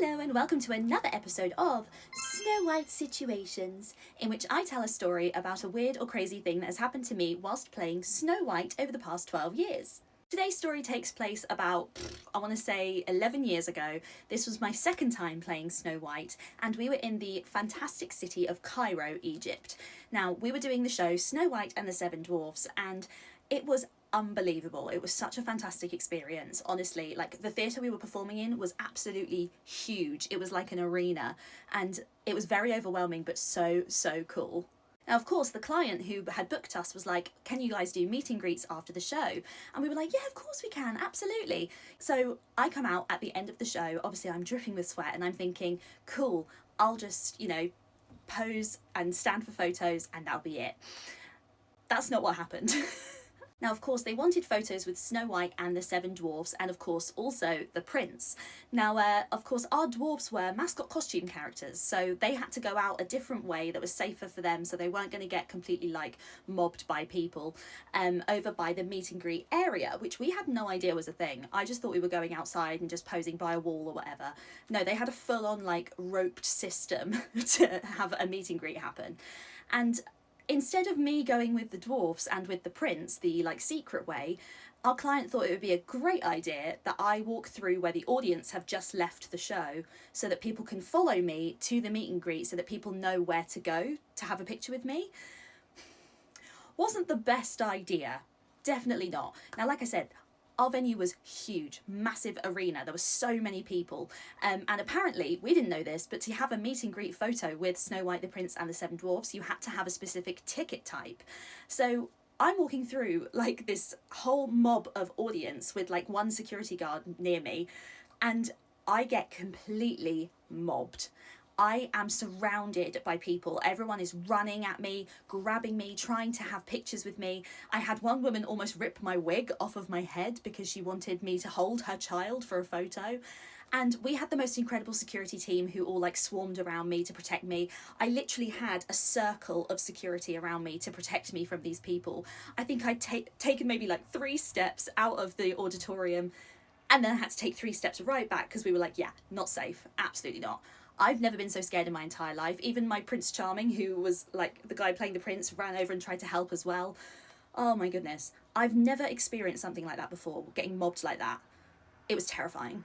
Hello and welcome to another episode of Snow White Situations, in which I tell a story about a weird or crazy thing that has happened to me whilst playing Snow White over the past 12 years. Today's story takes place about, I want to say 11 years ago. This was my second time playing Snow White, and we were in the fantastic city of Cairo, Egypt. Now, we were doing the show Snow White and the Seven Dwarfs, and it was unbelievable. It was such a fantastic experience, honestly. Like, the theatre we were performing in was absolutely huge. It was like an arena, and it was very overwhelming, but so cool. Now, of course, the client who had booked us was like, can you guys do meet and greets after the show? And we were like, yeah, of course we can, absolutely. So I come out at the end of the show, obviously I'm dripping with sweat, and I'm thinking, cool, I'll just, pose and stand for photos and that'll be it. That's not what happened. Now, of course, they wanted photos with Snow White and the Seven Dwarfs, and of course also the Prince. Now, of course, our dwarfs were mascot costume characters, so they had to go out a different way that was safer for them, so they weren't going to get completely mobbed by people over by the meet and greet area, which we had no idea was a thing. I just thought we were going outside and just posing by a wall or whatever. No, they had a full-on roped system to have a meet and greet happen. And instead of me going with the dwarfs and with the Prince, the secret way, our client thought it would be a great idea that I walk through where the audience have just left the show, so that people can follow me to the meet and greet, so that people know where to go to have a picture with me. Wasn't the best idea. Definitely not. Now, like I said, our venue was huge, massive arena. There were so many people. And apparently, we didn't know this, but to have a meet and greet photo with Snow White, the Prince and the Seven Dwarfs, you had to have a specific ticket type. So I'm walking through this whole mob of audience with one security guard near me, and I get completely mobbed. I am surrounded by people. Everyone is running at me, grabbing me, trying to have pictures with me. I had one woman almost rip my wig off of my head because she wanted me to hold her child for a photo. And we had the most incredible security team who all swarmed around me to protect me. I literally had a circle of security around me to protect me from these people. I think I'd taken maybe 3 steps out of the auditorium, and then I had to take 3 steps right back because we were yeah, not safe, absolutely not. I've never been so scared in my entire life. Even my Prince Charming, who was the guy playing the Prince, ran over and tried to help as well. Oh my goodness. I've never experienced something like that before, getting mobbed like that. It was terrifying.